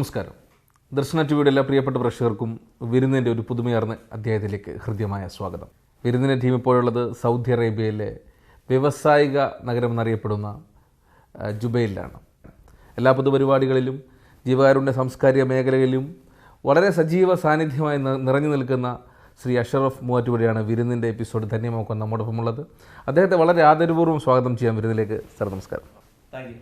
നമസ്കാരം. ദർശന ടിവിയുടെ എല്ലാ പ്രിയപ്പെട്ട പ്രേക്ഷകർക്കും വിരുന്നിൻ്റെ ഒരു പുതുമയാർന്ന അധ്യായത്തിലേക്ക് ഹൃദ്യമായ സ്വാഗതം. വിരുന്നിൻ്റെ ടീം ഇപ്പോഴുള്ളത് സൗദി അറേബ്യയിലെ വ്യവസായിക നഗരം എന്നറിയപ്പെടുന്ന ജുബൈലിലാണ്. എല്ലാ പൊതുപരിപാടികളിലും ജീവകാരുണ്യ സാംസ്കാരിക മേഖലകളിലും വളരെ സജീവ സാന്നിധ്യമായി നിറഞ്ഞു നിൽക്കുന്ന ശ്രീ അഷറഫ് മൂവാറ്റുപുഴയാണ് വിരുന്നിൻ്റെ എപ്പിസോഡ് ധന്യമാക്കാൻ നമ്മോടൊപ്പമുള്ളത്. അദ്ദേഹത്തെ വളരെ ആദരപൂർവ്വം സ്വാഗതം ചെയ്യാം വിരുന്നിലേക്ക്. സാർ നമസ്കാരം. Thank you.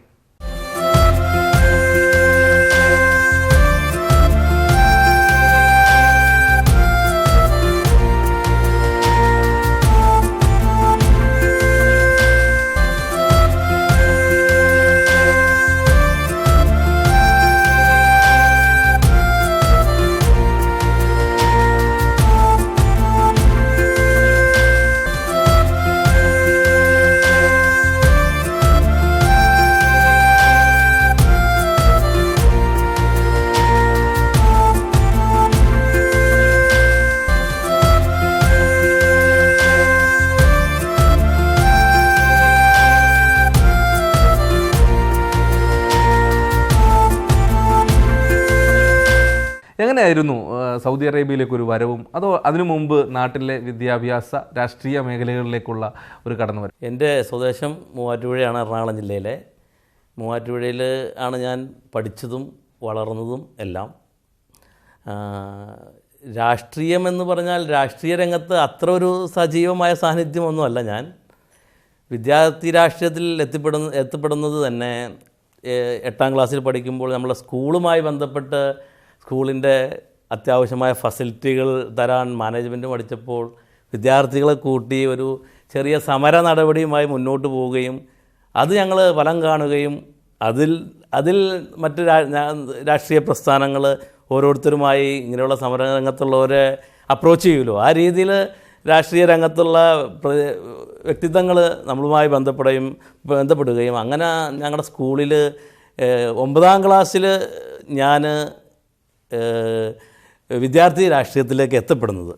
എങ്ങനെയായിരുന്നു സൗദി അറേബ്യയിലേക്ക് ഒരു വരവും, അതോ അതിനു മുമ്പ് നാട്ടിലെ വിദ്യാഭ്യാസ രാഷ്ട്രീയ മേഖലകളിലേക്കുള്ള ഒരു കടന്നുവരവ്? എൻ്റെ സ്വദേശം മൂവാറ്റുപുഴയാണ്, എറണാകുളം ജില്ലയിലെ. മൂവാറ്റുപുഴയിൽ ആണ് ഞാൻ പഠിച്ചതും വളർന്നതും എല്ലാം. രാഷ്ട്രീയമെന്ന് പറഞ്ഞാൽ രാഷ്ട്രീയ രംഗത്ത് അത്ര ഒരു സജീവമായ സാന്നിധ്യമൊന്നുമല്ല ഞാൻ. വിദ്യാർത്ഥി രാഷ്ട്രീയത്തിൽ എത്തിപ്പെടുന്നത് തന്നെ 8ാം ക്ലാസ്സിൽ പഠിക്കുമ്പോൾ നമ്മളെ സ്കൂളുമായി ബന്ധപ്പെട്ട് സ്കൂളിൻ്റെ അത്യാവശ്യമായ ഫെസിലിറ്റികൾ തരാൻ മാനേജ്മെൻറ്റ് പഠിച്ചപ്പോൾ വിദ്യാർത്ഥികളെ കൂട്ടി ഒരു ചെറിയ സമര നടപടിയുമായി മുന്നോട്ട് പോവുകയും അത് ഞങ്ങൾ ഫലം കാണുകയും അതിൽ മറ്റ് രാഷ്ട്രീയ പ്രസ്ഥാനങ്ങൾ ഓരോരുത്തരുമായി ഇങ്ങനെയുള്ള സമരരംഗത്തുള്ളവരെ അപ്രോച്ച് ചെയ്യുമല്ലോ, ആ രീതിയിൽ രാഷ്ട്രീയ രംഗത്തുള്ള വ്യക്തിത്വങ്ങൾ നമ്മളുമായി ബന്ധപ്പെടുകയും അങ്ങനെ ഞങ്ങളുടെ സ്കൂളിൽ 9ാം ക്ലാസ്സിൽ ഞാൻ വിദ്യാർത്ഥി രാഷ്ട്രീയത്തിലേക്ക് എത്തപ്പെടുന്നത്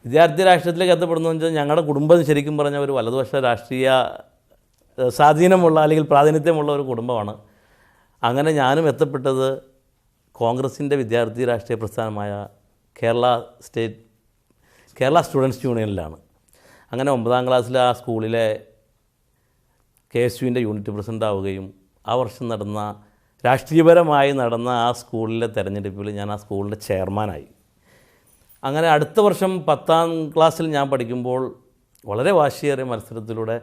വെച്ചാൽ ഞങ്ങളുടെ കുടുംബം ശരിക്കും പറഞ്ഞ ഒരു വലതുപക്ഷ രാഷ്ട്രീയ സ്വാധീനമുള്ള അല്ലെങ്കിൽ പ്രാതിനിധ്യമുള്ള ഒരു കുടുംബമാണ്. അങ്ങനെ ഞാനും എത്തപ്പെട്ടത് കോൺഗ്രസിൻ്റെ വിദ്യാർത്ഥി രാഷ്ട്രീയ പ്രസ്ഥാനമായ കേരള സ്റ്റുഡൻസ് യൂണിയനിലാണ്. അങ്ങനെ 9ാം ക്ലാസ്സിൽ ആ സ്കൂളിലെ KSUവിൻ്റെ യൂണിറ്റ് പ്രസിഡൻ്റ് ആവുകയും ആ വർഷം രാഷ്ട്രീയപരമായി നടന്ന ആ സ്കൂളിലെ തെരഞ്ഞെടുപ്പിൽ ഞാൻ ആ സ്കൂളിൻ്റെ ചെയർമാനായി. അങ്ങനെ അടുത്ത വർഷം 10ാം ക്ലാസ്സിൽ ഞാൻ പഠിക്കുമ്പോൾ വളരെ വാശിയേറിയ മത്സരത്തിലൂടെ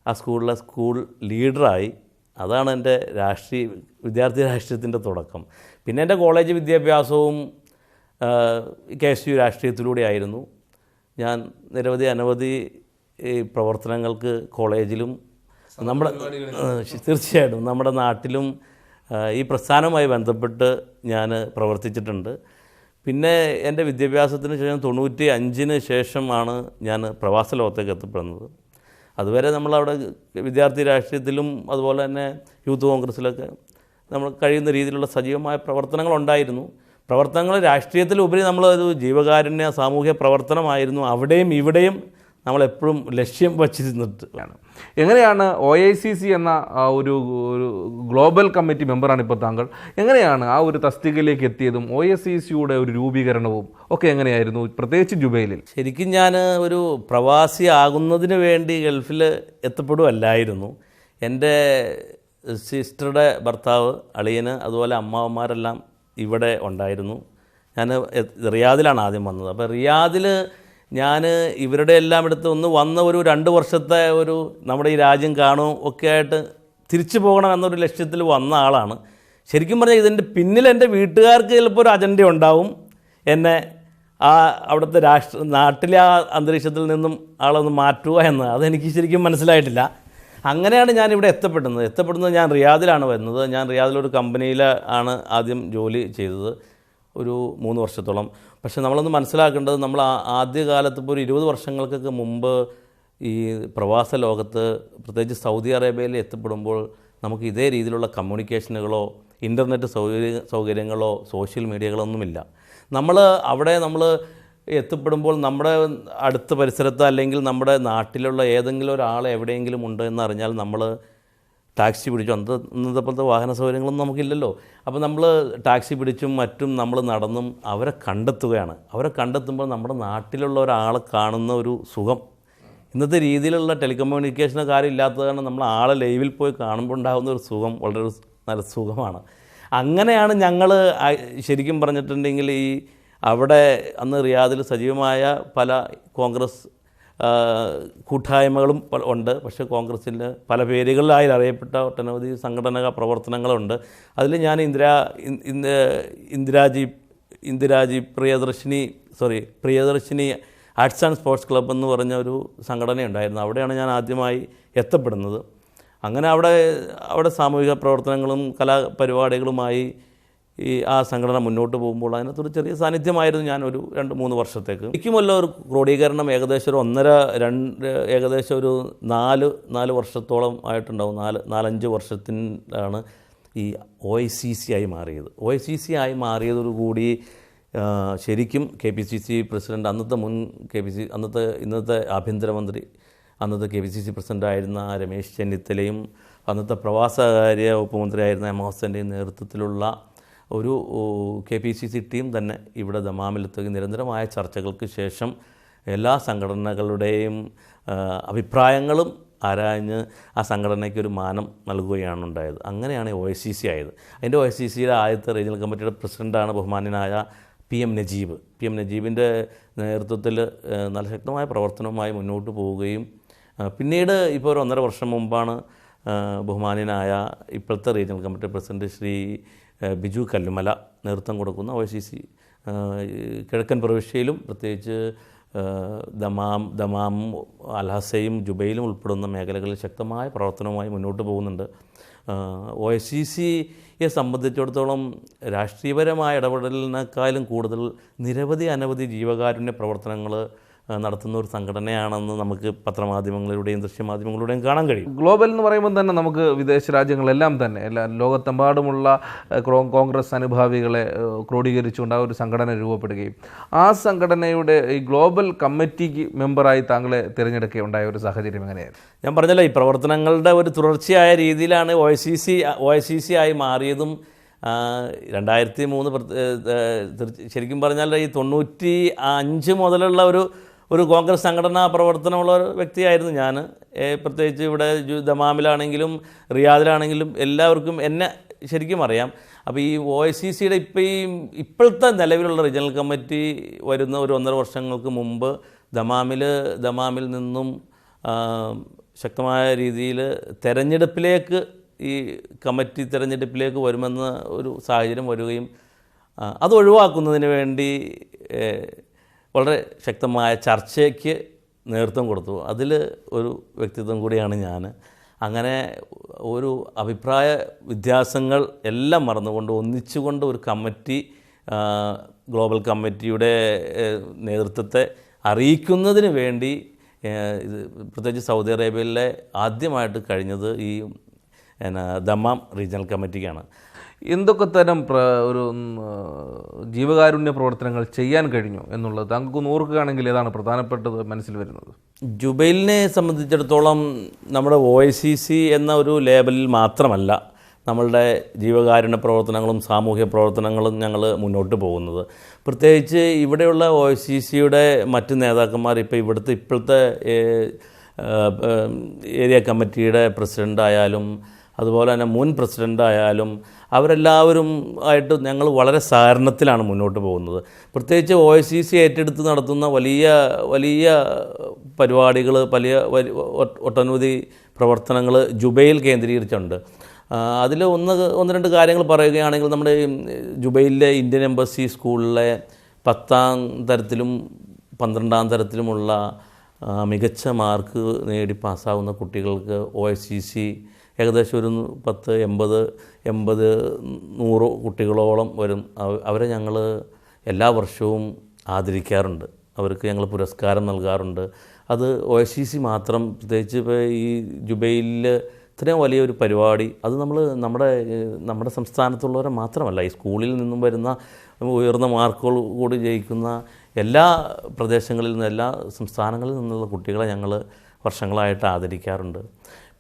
ആ സ്കൂൾ ലീഡറായി. അതാണ് എൻ്റെ വിദ്യാർത്ഥി രാഷ്ട്രീയത്തിൻ്റെ തുടക്കം. പിന്നെ എൻ്റെ കോളേജ് വിദ്യാഭ്യാസവും KSU രാഷ്ട്രീയത്തിലൂടെ ആയിരുന്നു. ഞാൻ അനവധി പ്രവർത്തനങ്ങൾക്ക് കോളേജിലും തീർച്ചയായിട്ടും നമ്മുടെ നാട്ടിലും ഈ പ്രസ്ഥാനവുമായി ബന്ധപ്പെട്ട് ഞാൻ പ്രവർത്തിച്ചിട്ടുണ്ട്. പിന്നെ എൻ്റെ വിദ്യാഭ്യാസത്തിന് ശേഷം 95-ന് ശേഷമാണ് ഞാൻ പ്രവാസ ലോകത്തേക്ക് എത്തപ്പെടുന്നത്. അതുവരെ നമ്മളവിടെ വിദ്യാർത്ഥി രാഷ്ട്രീയത്തിലും അതുപോലെ തന്നെ യൂത്ത് കോൺഗ്രസ്സിലൊക്കെ നമ്മൾ കഴിയുന്ന രീതിയിലുള്ള സജീവമായ പ്രവർത്തനങ്ങളുണ്ടായിരുന്നു. പ്രവർത്തനങ്ങൾ രാഷ്ട്രീയത്തിലുപരി നമ്മളൊരു ജീവകാരുണ്യ സാമൂഹ്യ പ്രവർത്തനമായിരുന്നു അവിടെയും ഇവിടെയും നമ്മളെപ്പോഴും ലക്ഷ്യം വച്ചിരുന്നിട്ട്. എങ്ങനെയാണ് OICC എന്ന ഒരു ഗ്ലോബൽ കമ്മിറ്റി മെമ്പറാണ് ഇപ്പോൾ താങ്കൾ. എങ്ങനെയാണ് ആ ഒരു തസ്തികയിലേക്ക് എത്തിയതും OICCയുടെ ഒരു രൂപീകരണവും ഒക്കെ എങ്ങനെയായിരുന്നു, പ്രത്യേകിച്ച് ജുബൈലിൽ? ശരിക്കും ഞാൻ ഒരു പ്രവാസി ആകുന്നതിന് വേണ്ടി ഗൾഫിൽ എത്തപ്പെടുകയല്ലായിരുന്നു. എൻ്റെ സിസ്റ്ററുടെ ഭർത്താവ്, അളിയന്, അതുപോലെ അമ്മാവന്മാരെല്ലാം ഇവിടെ ഉണ്ടായിരുന്നു. ഞാൻ റിയാദിലാണ് ആദ്യം വന്നത്. അപ്പോൾ റിയാദിൽ ഞാൻ ഇവരുടെ എല്ലാം എടുത്ത് വന്ന ഒരു 2 വർഷത്തെ നമ്മുടെ ഈ രാജ്യം കാണും ഒക്കെ ആയിട്ട് തിരിച്ചു പോകണം എന്നൊരു ലക്ഷ്യത്തിൽ വന്ന ആളാണ്. ശരിക്കും പറഞ്ഞാൽ ഇതിൻ്റെ പിന്നിൽ എൻ്റെ വീട്ടുകാർക്ക് ചിലപ്പോൾ ഒരു അജണ്ട ഉണ്ടാവും, എന്നെ അവിടുത്തെ നാട്ടിലെ ആ അന്തരീക്ഷത്തിൽ നിന്നും ആളൊന്ന് മാറ്റുക എന്ന്. അതെനിക്ക് ശരിക്കും മനസ്സിലായിട്ടില്ല. അങ്ങനെയാണ് ഞാനിവിടെ എത്തപ്പെടുന്നത്. ഞാൻ റിയാദിലാണ് വരുന്നത്. ഞാൻ റിയാദിലൊരു കമ്പനിയിൽ ആണ് ആദ്യം ജോലി ചെയ്തത് ഒരു 3 വർഷത്തോളം. പക്ഷേ നമ്മളൊന്ന് മനസ്സിലാക്കേണ്ടത്, നമ്മൾ ആദ്യകാലത്ത് ഇപ്പോൾ ഒരു 20 വർഷങ്ങൾക്കൊക്കെ മുമ്പ് ഈ പ്രവാസ ലോകത്ത് പ്രത്യേകിച്ച് സൗദി അറേബ്യയിൽ എത്തപ്പെടുമ്പോൾ നമുക്ക് ഇതേ രീതിയിലുള്ള കമ്മ്യൂണിക്കേഷനുകളോ ഇൻ്റർനെറ്റ് സൗകര്യങ്ങളോ സോഷ്യൽ മീഡിയകളൊന്നുമില്ല. നമ്മൾ എത്തിപ്പെടുമ്പോൾ നമ്മുടെ അടുത്ത പരിസരത്ത് അല്ലെങ്കിൽ നമ്മുടെ നാട്ടിലുള്ള ഏതെങ്കിലും ഒരാൾ എവിടെയെങ്കിലും ഉണ്ട് എന്നറിഞ്ഞാൽ നമ്മൾ ടാക്സി പിടിച്ചു, അന്നത്തെ പോലത്തെ വാഹന സൗകര്യങ്ങളൊന്നും നമുക്കില്ലല്ലോ. അപ്പോൾ നമ്മൾ ടാക്സി പിടിച്ചും മറ്റും നമ്മൾ നടന്നും അവരെ കണ്ടെത്തുകയാണ്. അവരെ കണ്ടെത്തുമ്പോൾ നമ്മുടെ നാട്ടിലുള്ള ഒരാളെ കാണുന്ന ഒരു സുഖം, ഇന്നത്തെ രീതിയിലുള്ള ടെലികമ്മ്യൂണിക്കേഷനോ കാര്യം ഇല്ലാത്തതാണ്. നമ്മൾ ആളെ ലൈവിൽ പോയി കാണുമ്പോൾ ഉണ്ടാകുന്ന ഒരു സുഖം വളരെ നല്ല സുഖമാണ്. അങ്ങനെയാണ് ഞങ്ങൾ ശരിക്കും പറഞ്ഞിട്ടുണ്ടെങ്കിൽ ഈ അവിടെ അന്ന് റിയാദിൽ സജീവമായ പല കോൺഗ്രസ് കൂട്ടായ്മകളും ഉണ്ട്. പക്ഷേ കോൺഗ്രസ്സിൽ പല പേരുകളിലായി അറിയപ്പെട്ട ഒട്ടനവധി സംഘടനാ പ്രവർത്തനങ്ങളുണ്ട്. അതിൽ ഞാൻ Indiraji Priyadarshini arts and sports club എന്ന് പറഞ്ഞ ഒരു സംഘടനയുണ്ടായിരുന്നു. അവിടെയാണ് ഞാൻ ആദ്യമായി എത്തപ്പെടുന്നത്. അങ്ങനെ അവിടെ സാമൂഹിക പ്രവർത്തനങ്ങളും കലാപരിപാടികളുമായി ആ സംഘടന മുന്നോട്ട് പോകുമ്പോൾ അതിനകത്തൊരു ചെറിയ സാന്നിധ്യമായിരുന്നു ഞാൻ ഒരു 2-3 വർഷത്തേക്ക്. എനിക്കുമല്ല ഒരു ക്രോഡീകരണം ഏകദേശം ഒരു 1.5-2 ഏകദേശം ഒരു 4 വർഷത്തോളം ആയിട്ടുണ്ടാവും. 4-5 വർഷത്തിനാണ് ഈ OICC ആയി മാറിയത്. OICC ആയി മാറിയതോടുകൂടി ശരിക്കും KPCC പ്രസിഡന്റ്, ഇന്നത്തെ ആഭ്യന്തരമന്ത്രി, അന്നത്തെ KPCC പ്രസിഡൻ്റായിരുന്ന രമേശ് ചെന്നിത്തലയും അന്നത്തെ പ്രവാസകാര്യ വകുപ്പ് മന്ത്രിയായിരുന്ന എം ഹസൻ്റെയും നേതൃത്വത്തിലുള്ള ഒരു KPCC ടീം തന്നെ ഇവിടെ ദമാമിലെത്തുകയും നിരന്തരമായ ചർച്ചകൾക്ക് ശേഷം എല്ലാ സംഘടനകളുടെയും അഭിപ്രായങ്ങളും ആരാഞ്ഞ് ആ സംഘടനയ്ക്കൊരു മാനം നൽകുകയാണ് ഉണ്ടായത്. അങ്ങനെയാണ് OICC ആയത്. അതിൻ്റെ OICCയുടെ ആദ്യത്തെ റീജിയണൽ കമ്മിറ്റിയുടെ പ്രസിഡൻ്റാണ് ബഹുമാന്യനായ PM നജീബ്. PM നജീബിൻ്റെ നേതൃത്വത്തിൽ നല്ല ശക്തമായ പ്രവർത്തനവുമായി മുന്നോട്ട് പോവുകയും പിന്നീട് ഇപ്പോൾ ഒരു 1.5 വർഷം മുമ്പാണ് ബഹുമാന്യനായ ഇപ്പോഴത്തെ regional committee president Shri Biju Kallumala നേതൃത്വം കൊടുക്കുന്ന OICC കിഴക്കൻ പ്രവിശ്യയിലും പ്രത്യേകിച്ച് ദമാം അൽഹസയും ജുബൈലും ഉൾപ്പെടുന്ന മേഖലകളിൽ ശക്തമായ പ്രവർത്തനവുമായി മുന്നോട്ട് പോകുന്നുണ്ട്. OICCയെ സംബന്ധിച്ചിടത്തോളം രാഷ്ട്രീയപരമായ ഇടപെടലിനേക്കാളും കൂടുതൽ അനവധി ജീവകാരുണ്യ പ്രവർത്തനങ്ങൾ നടത്തുന്ന ഒരു സംഘടനയാണെന്ന് നമുക്ക് പത്രമാധ്യമങ്ങളിലൂടെയും ദൃശ്യമാധ്യമങ്ങളിലൂടെയും കാണാൻ കഴിയും. ഗ്ലോബൽ എന്ന് പറയുമ്പോൾ തന്നെ നമുക്ക് വിദേശ രാജ്യങ്ങളെല്ലാം തന്നെ ലോകത്തെമ്പാടുമുള്ള കോൺഗ്രസ് അനുഭാവികളെ ക്രോഡീകരിച്ചുകൊണ്ട് ആ ഒരു സംഘടന രൂപപ്പെടുകയും ആ സംഘടനയുടെ ഈ ഗ്ലോബൽ കമ്മിറ്റിക്ക് മെമ്പറായി താങ്കളെ തിരഞ്ഞെടുക്കുകയുണ്ടായ ഒരു സാഹചര്യം എങ്ങനെയായിരുന്നു? ഞാൻ പറഞ്ഞല്ലോ, ഈ പ്രവർത്തനങ്ങളുടെ ഒരു തുടർച്ചയായ രീതിയിലാണ് OICC ആയി മാറിയതും. 2003 ശരിക്കും പറഞ്ഞാൽ ഈ 95 മുതലുള്ള ഒരു കോൺഗ്രസ് സംഘടനാ പ്രവർത്തനമുള്ള ഒരു വ്യക്തിയായിരുന്നു ഞാൻ. പ്രത്യേകിച്ച് ഇവിടെ ദമാമിലാണെങ്കിലും റിയാദിലാണെങ്കിലും എല്ലാവർക്കും എന്നെ ശരിക്കും അറിയാം. അപ്പോൾ ഈ OICCയുടെ ഇപ്പോഴത്തെ നിലവിലുള്ള റീജിയണൽ കമ്മിറ്റി വരുന്ന ഒരു 1.5 വർഷങ്ങൾക്ക് മുമ്പ് ദമാമിൽ നിന്നും ശക്തമായ രീതിയിൽ തെരഞ്ഞെടുപ്പിലേക്ക് ഈ കമ്മിറ്റി തെരഞ്ഞെടുപ്പിലേക്ക് വരുമെന്ന ഒരു സാഹചര്യം വരികയും അത് ഒഴിവാക്കുന്നതിന് വേണ്ടി വളരെ ശക്തമായ ചർച്ചയ്ക്ക് നേതൃത്വം കൊടുത്തു. അതിൽ ഒരു വ്യക്തിത്വം കൂടിയാണ് ഞാൻ. അങ്ങനെ ഒരു അഭിപ്രായ വ്യത്യാസങ്ങൾ എല്ലാം മറന്നുകൊണ്ട് ഒന്നിച്ചുകൊണ്ട് ഒരു കമ്മിറ്റി, ഗ്ലോബൽ കമ്മിറ്റിയുടെ നേതൃത്വത്തെ അറിയിക്കുന്നതിന് വേണ്ടി പ്രത്യേകിച്ച് സൗദി അറേബ്യയിലെ ആദ്യമായിട്ട് കഴിഞ്ഞത് ഈ ദമാം റീജിയണൽ കമ്മിറ്റിക്കാണ്. എന്തൊക്കെ തരം ഒരു ജീവകാരുണ്യ പ്രവർത്തനങ്ങൾ ചെയ്യാൻ കഴിഞ്ഞു എന്നുള്ളത് താങ്കൾക്ക് ഓർക്കുകയാണെങ്കിൽ ഏതാണ് പ്രധാനപ്പെട്ടത് മനസ്സിൽ വരുന്നത്? ജുബൈലിനെ സംബന്ധിച്ചിടത്തോളം നമ്മുടെ OICC എന്ന ഒരു ലേബലിൽ മാത്രമല്ല നമ്മളുടെ ജീവകാരുണ്യ പ്രവർത്തനങ്ങളും സാമൂഹ്യ പ്രവർത്തനങ്ങളും ഞങ്ങൾ മുന്നോട്ട് പോകുന്നത്. പ്രത്യേകിച്ച് ഇവിടെയുള്ള OICCയുടെ മറ്റ് നേതാക്കന്മാർ ഇപ്പോഴത്തെ ഏരിയ കമ്മിറ്റിയുടെ പ്രസിഡൻ്റായാലും അതുപോലെ തന്നെ മുൻ പ്രസിഡൻ്റായാലും അവരെല്ലാവരും ആയിട്ട് ഞങ്ങൾ വളരെ സഹകരണത്തിലാണ് മുന്നോട്ട് പോകുന്നത്. പ്രത്യേകിച്ച് OICC ഏറ്റെടുത്ത് നടത്തുന്ന വലിയ പരിപാടികൾ, ഒട്ടനവധി പ്രവർത്തനങ്ങൾ ജുബൈൽ കേന്ദ്രീകരിച്ചുണ്ട്. അതിൽ ഒന്ന് രണ്ട് കാര്യങ്ങൾ പറയുകയാണെങ്കിൽ നമ്മുടെ ജുബൈലിലെ ഇന്ത്യൻ എംബസി സ്കൂളിലെ 10ാം തരത്തിലും 12ാം തരത്തിലുമുള്ള മികച്ച മാർക്ക് നേടി പാസ്സാകുന്ന കുട്ടികൾക്ക് OICC ഏകദേശം ഒരു 100 കുട്ടികളോളം വരും. അവരെ ഞങ്ങൾ എല്ലാ വർഷവും ആദരിക്കാറുണ്ട്. അവർക്ക് ഞങ്ങൾ പുരസ്കാരം നൽകാറുണ്ട്. അത് OICC മാത്രം, പ്രത്യേകിച്ച് ഇപ്പോൾ ഈ ജുബൈലിൽ ഇത്രയും വലിയൊരു പരിപാടി അത് നമ്മുടെ സംസ്ഥാനത്തുള്ളവരെ മാത്രമല്ല, ഈ സ്കൂളിൽ നിന്നും വരുന്ന ഉയർന്ന മാർക്കുകൾ കൂടി ജയിക്കുന്ന എല്ലാ പ്രദേശങ്ങളിൽ നിന്നും എല്ലാ സംസ്ഥാനങ്ങളിൽ നിന്നുള്ള കുട്ടികളെ ഞങ്ങൾ വർഷങ്ങളായിട്ട് ആദരിക്കാറുണ്ട്.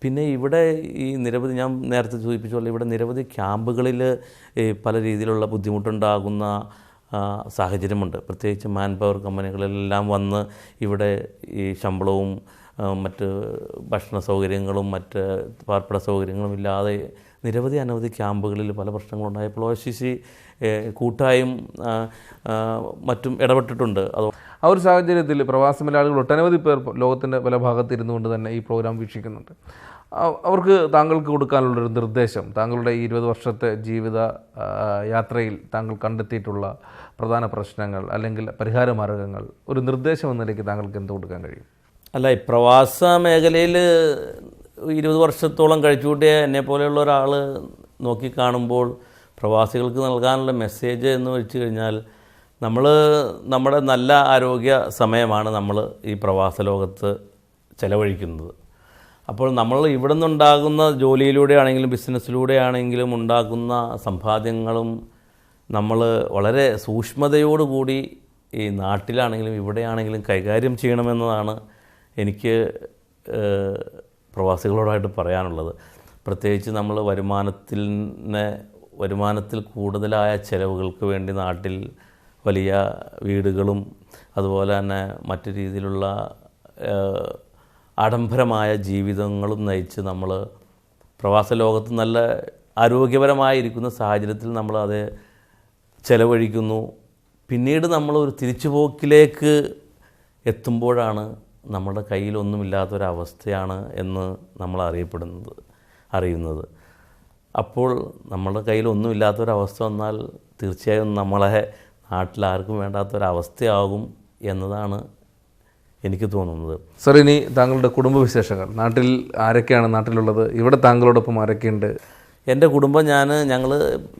പിന്നെ ഇവിടെ ഈ നിരവധി, ഞാൻ നേരത്തെ സൂചിപ്പിച്ച പോലെ ഇവിടെ നിരവധി ക്യാമ്പുകളിൽ പല രീതിയിലുള്ള ബുദ്ധിമുട്ടുണ്ടാകുന്ന സാഹചര്യമുണ്ട്. പ്രത്യേകിച്ച് മാൻ പവർ കമ്പനികളെല്ലാം വന്ന് ഇവിടെ ഈ ശമ്പളവും മറ്റ് ഭക്ഷണ സൗകര്യങ്ങളും മറ്റ് പാർപ്പിട സൗകര്യങ്ങളും ഇല്ലാതെ അനവധി ക്യാമ്പുകളിൽ പല പ്രശ്നങ്ങളുണ്ടായപ്പോൾ OICC കൂട്ടായും മറ്റും ഇടപെട്ടിട്ടുണ്ട്. ആ ഒരു സാഹചര്യത്തിൽ പ്രവാസി മലയാളികൾ ഒട്ടനവധി പേർ ലോകത്തിൻ്റെ പല ഭാഗത്തിരുന്നു കൊണ്ട് തന്നെ ഈ പ്രോഗ്രാം വീക്ഷിക്കുന്നുണ്ട്. അവർക്ക് താങ്കൾക്ക് കൊടുക്കാനുള്ളൊരു നിർദ്ദേശം, താങ്കളുടെ ഈ 20 വർഷത്തെ ജീവിത യാത്രയിൽ താങ്കൾ കണ്ടെത്തിയിട്ടുള്ള പ്രധാന പ്രശ്നങ്ങൾ അല്ലെങ്കിൽ പരിഹാര മാർഗങ്ങൾ, ഒരു നിർദ്ദേശം എന്ന നിലയ്ക്ക് താങ്കൾക്ക് എന്ത് കൊടുക്കാൻ കഴിയും? അല്ല, ഈ പ്രവാസ മേഖലയിൽ 20 വർഷത്തോളം കഴിച്ചുകൂട്ടിയ എന്നെപ്പോലെയുള്ള ഒരാൾ നോക്കിക്കാണുമ്പോൾ പ്രവാസികൾക്ക് നൽകാനുള്ള മെസ്സേജ് എന്ന് വെച്ച് കഴിഞ്ഞാൽ, നമ്മുടെ നല്ല ആരോഗ്യ സമയമാണ് നമ്മൾ ഈ പ്രവാസ ലോകത്ത് ചിലവഴിക്കുന്നത്. അപ്പോൾ നമ്മൾ ഇവിടെ നിന്നുണ്ടാകുന്ന ജോലിയിലൂടെ ആണെങ്കിലും ബിസിനസ്സിലൂടെ ആണെങ്കിലും ഉണ്ടാകുന്ന സമ്പാദ്യങ്ങളും നമ്മൾ വളരെ സൂക്ഷ്മതയോടുകൂടി ഈ നാട്ടിലാണെങ്കിലും ഇവിടെയാണെങ്കിലും കൈകാര്യം ചെയ്യണമെന്നതാണ് എനിക്ക് പ്രവാസികളോടായിട്ട് പറയാനുള്ളത്. പ്രത്യേകിച്ച് നമ്മൾ വരുമാനത്തിൽ കൂടുതലായ ചിലവുകൾക്ക് വേണ്ടി നാട്ടിൽ വലിയ വീടുകളും അതുപോലെ തന്നെ മറ്റു രീതിയിലുള്ള ആഡംബരമായ ജീവിതങ്ങളും നയിച്ച് നമ്മൾ പ്രവാസ ലോകത്ത് നല്ല ആരോഗ്യപരമായിരിക്കുന്ന സാഹചര്യത്തിൽ നമ്മൾ അത് ചിലവഴിക്കുന്നു. പിന്നീട് നമ്മളൊരു തിരിച്ചുപോക്കിലേക്ക് എത്തുമ്പോഴാണ് നമ്മുടെ കയ്യിലൊന്നുമില്ലാത്തൊരവസ്ഥയാണ് എന്ന് നമ്മൾ അറിയുന്നത്. അപ്പോൾ നമ്മുടെ കയ്യിലൊന്നുമില്ലാത്തൊരവസ്ഥ വന്നാൽ തീർച്ചയായും നമ്മളെ നാട്ടിലാർക്കും വേണ്ടാത്തൊരവസ്ഥയാകും എന്നതാണ് എനിക്ക് തോന്നുന്നത്. സർ, ഇനി താങ്കളുടെ കുടുംബവിശേഷങ്ങൾ, നാട്ടിൽ ആരൊക്കെയാണ് നാട്ടിലുള്ളത്, ഇവിടെ താങ്കളോടൊപ്പം ആരൊക്കെയുണ്ട്? എൻ്റെ കുടുംബം, ഞങ്ങൾ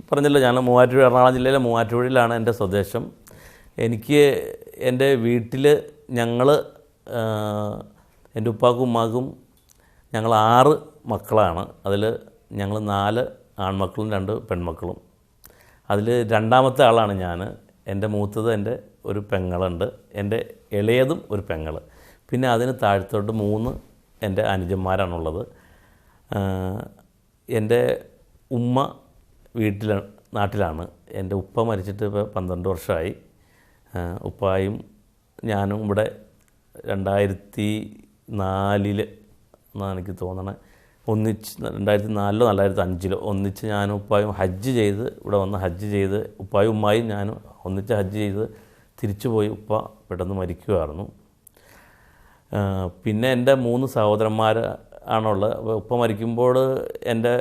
പറഞ്ഞല്ലോ, ഞാൻ മൂവാറ്റുപുഴ, എറണാകുളം ജില്ലയിലെ മൂവാറ്റുപുഴയിലാണ് എൻ്റെ സ്വദേശം. എനിക്ക് എൻ്റെ വീട്ടിൽ എൻ്റെ ഉപ്പാക്കും ഉമ്മാക്കും ഞങ്ങൾ 6 മക്കളാണ്. അതിൽ ഞങ്ങൾ 4 ആൺമക്കളും 2 പെൺമക്കളും. അതിൽ രണ്ടാമത്തെ ആളാണ് ഞാൻ. എൻ്റെ മൂത്തത് എൻ്റെ ഒരു പെങ്ങളുണ്ട്, എൻ്റെ ഇളയതും ഒരു പെങ്ങൾ. പിന്നെ അതിന് താഴത്തോട്ട് 3 എൻ്റെ അനുജന്മാരാണുള്ളത്. എൻ്റെ ഉമ്മ നാട്ടിലാണ്. എൻ്റെ ഉപ്പ മരിച്ചിട്ട് ഇപ്പോൾ 12 വർഷമായി. ഉപ്പായും ഞാനും ഇവിടെ 2004 എന്നാണ് എനിക്ക് തോന്നണത്, ഒന്നിച്ച് 2004 2005 ഒന്നിച്ച് ഞാനും ഉപ്പായും ഹജ്ജ് ചെയ്ത് ഇവിടെ വന്ന് ഹജ്ജ് ചെയ്ത് ഉപ്പായും ഉമ്മായും ഞാനും ഒന്നിച്ച് ഹജ്ജ് ചെയ്ത് തിരിച്ചു പോയി. ഉപ്പ പെട്ടെന്ന് മരിക്കുമായിരുന്നു. പിന്നെ എൻ്റെ 3 സഹോദരന്മാർ ആണുള്ളത്. ഉപ്പ മരിക്കുമ്പോൾ എൻ്റെ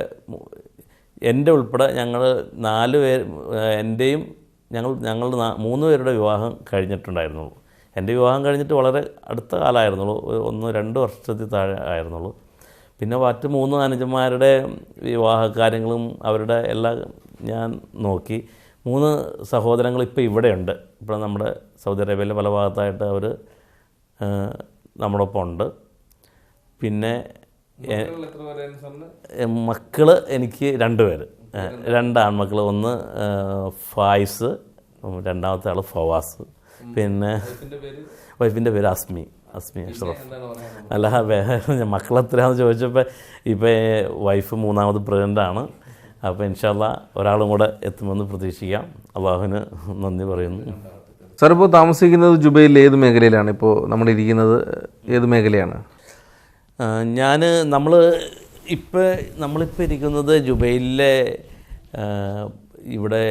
ഉൾപ്പെടെ ഞങ്ങൾ 4 പേർ, എൻ്റെയും ഞങ്ങൾ 3 പേരുടെ വിവാഹം കഴിഞ്ഞിട്ടുണ്ടായിരുന്നുള്ളൂ. എൻ്റെ വിവാഹം കഴിഞ്ഞിട്ട് വളരെ അടുത്ത കാലമായിരുന്നുള്ളൂ, 1-2 വർഷത്തിൽ താഴെ ആയിരുന്നുള്ളൂ. പിന്നെ മറ്റ് 3 അനുജന്മാരുടെ വിവാഹ കാര്യങ്ങളും അവരുടെ എല്ലാം ഞാൻ നോക്കി. 3 സഹോദരങ്ങൾ ഇപ്പോൾ ഇവിടെയുണ്ട്. ഇപ്പോൾ നമ്മുടെ സൗദി അറേബ്യയിലെ പല ഭാഗത്തായിട്ട് അവർ നമ്മളൊപ്പം ഉണ്ട്. പിന്നെ മക്കൾ എനിക്ക് 2 പേര്, 2 ആൺമക്കൾ. ഒന്ന് ഫായിസ്, രണ്ടാമത്തെ ആൾ ഫവാസ്. പിന്നെ വൈഫിൻ്റെ പേര് അസ്മി അഷ്റഫ്. അല്ല, മക്കളെത്രയാണെന്ന് ചോദിച്ചപ്പോൾ ഇപ്പോൾ വൈഫ് 3ാമത് പ്രഗ്നൻ്റാണ്. അപ്പോൾ ഇൻഷാ അല്ലാഹ് ഒരാളും കൂടെ എത്തുമെന്ന് പ്രതീക്ഷിക്കാം. അള്ളാഹുവിന് നന്ദി പറയുന്നു. സാർ, ഇപ്പോൾ താമസിക്കുന്നത് ജുബൈലിൽ ഏത് മേഖലയിലാണ്? ഇപ്പോൾ നമ്മളിരിക്കുന്നത് ഏത് മേഖലയാണ്? നമ്മളിപ്പോൾ ഇരിക്കുന്നത് ജുബൈലിലെ ഇവിടെ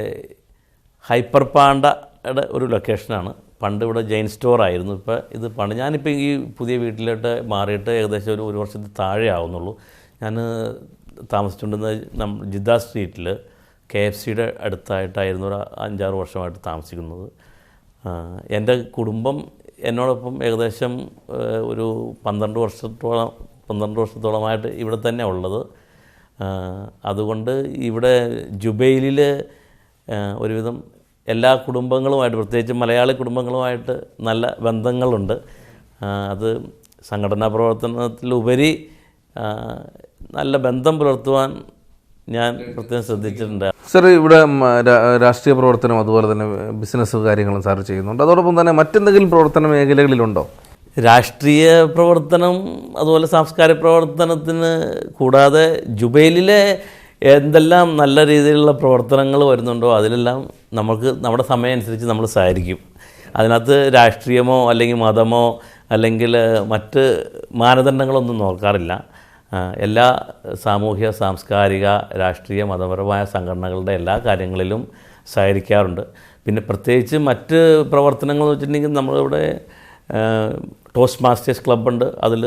ഹൈപ്പർ പാണ്ടയുടെ ഒരു ലൊക്കേഷനാണ്. പണ്ട് ഇവിടെ ജെയിൻ സ്റ്റോർ ആയിരുന്നു. ഞാനിപ്പോൾ ഈ പുതിയ വീട്ടിലോട്ട് മാറിയിട്ട് ഏകദേശം ഒരു വർഷത്തിൽ താഴെ ആവുന്നുള്ളൂ. ഞാൻ താമസിച്ചുകൊണ്ടിരുന്നത് ജിദ്ദ സ്ട്രീറ്റിൽ KFCയുടെ അടുത്തായിട്ടായിരുന്നു ഒരു 5-6 വർഷമായിട്ട് താമസിക്കുന്നത്. എൻ്റെ കുടുംബം എന്നോടൊപ്പം ഏകദേശം ഒരു 12 വർഷത്തോളമായിട്ട് ഇവിടെ തന്നെ ഉള്ളത്. അതുകൊണ്ട് ഇവിടെ ജുബൈലിൽ ഒരുവിധം എല്ലാ കുടുംബങ്ങളുമായിട്ട്, പ്രത്യേകിച്ച് മലയാളി കുടുംബങ്ങളുമായിട്ട് നല്ല ബന്ധങ്ങളുണ്ട്. അത് സംഘടനാ പ്രവർത്തനത്തിലുപരി നല്ല ബന്ധം പുലർത്തുവാൻ ഞാൻ പ്രത്യേകം ശ്രദ്ധിച്ചിട്ടുണ്ട്. സാർ, ഇവിടെ രാഷ്ട്രീയ പ്രവർത്തനം അതുപോലെ തന്നെ ബിസിനസ് കാര്യങ്ങളും സാർ ചെയ്യുന്നുണ്ട്. അതോടൊപ്പം തന്നെ മറ്റെന്തെങ്കിലും പ്രവർത്തന മേഖലകളിലുണ്ടോ? രാഷ്ട്രീയ പ്രവർത്തനം അതുപോലെ സാംസ്കാരിക പ്രവർത്തനത്തിന് കൂടാതെ ജുബൈലിലെ എന്തെല്ലാം നല്ല രീതിയിലുള്ള പ്രവർത്തനങ്ങൾ വരുന്നുണ്ടോ അതിലെല്ലാം നമുക്ക് നമ്മുടെ സമയം അനുസരിച്ച് നമ്മൾ സഹകരിക്കും. അതിനകത്ത് രാഷ്ട്രീയമോ അല്ലെങ്കിൽ മതമോ അല്ലെങ്കിൽ മറ്റ് മാനദണ്ഡങ്ങളൊന്നും നോക്കാറില്ല. എല്ലാ സാമൂഹ്യ സാംസ്കാരിക രാഷ്ട്രീയ മതപരമായ സംഘടനകളുടെ എല്ലാ കാര്യങ്ങളിലും സഹകരിക്കാറുണ്ട്. പിന്നെ പ്രത്യേകിച്ച് മറ്റ് പ്രവർത്തനങ്ങൾ എന്ന് വെച്ചിട്ടുണ്ടെങ്കിൽ നമ്മളിവിടെ ടോസ്റ്റ് മാസ്റ്റേഴ്സ് ക്ലബ്ബുണ്ട്. അതിൽ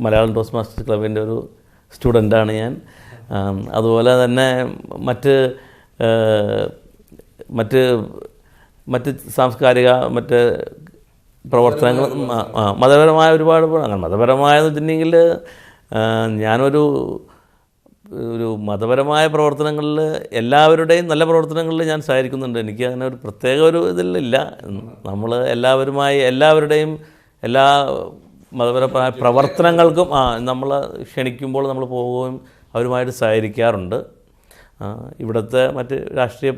മലയാളം ടോസ്റ്റ് മാസ്റ്റേഴ്സ് ക്ലബിൻ്റെ ഒരു സ്റ്റുഡൻ്റാണ് ഞാൻ. അതുപോലെ തന്നെ മറ്റ് മറ്റ് മറ്റ് സാംസ്കാരിക മറ്റ് പ്രവർത്തനങ്ങൾ മതപരമായ ഒരുപാട് അങ്ങനെ മതപരമായെന്ന് വെച്ചിട്ടുണ്ടെങ്കിൽ ഞാനൊരു മതപരമായ പ്രവർത്തനങ്ങളിൽ എല്ലാവരുടെയും നല്ല പ്രവർത്തനങ്ങളിൽ ഞാൻ സഹകരിക്കുന്നുണ്ട്. എനിക്ക് അങ്ങനെ ഒരു പ്രത്യേക ഒരു ഇതിലില്ല. നമ്മൾ എല്ലാവരുടെയും എല്ലാ മതപരമായ പ്രവർത്തനങ്ങൾക്കും നമ്മൾ ക്ഷണിക്കുമ്പോൾ നമ്മൾ പോവുകയും അവരുമായിട്ട് സഹകരിക്കാറുണ്ട്. ഇവിടുത്തെ മറ്റ് രാഷ്ട്രീയ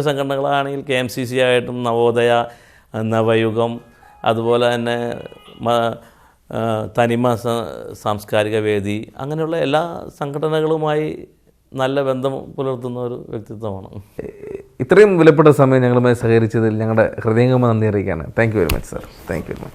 സംഘടനകളാണെങ്കിൽ KMCC ആയിട്ടും നവോദയ, നവയുഗം, അതുപോലെ തന്നെ തനിമ സാംസ്കാരിക വേദി, അങ്ങനെയുള്ള എല്ലാ സംഘടനകളുമായി നല്ല ബന്ധം പുലർത്തുന്ന ഒരു വ്യക്തിത്വമാണ്. ഇത്രയും വിലപ്പെട്ട സമയം ഞങ്ങളുമായി സഹകരിച്ചതിൽ ഞങ്ങളുടെ ഹൃദയംഗമ നന്ദി അറിയിക്കുകയാണ്. Thank you very much sir. Thank you very much.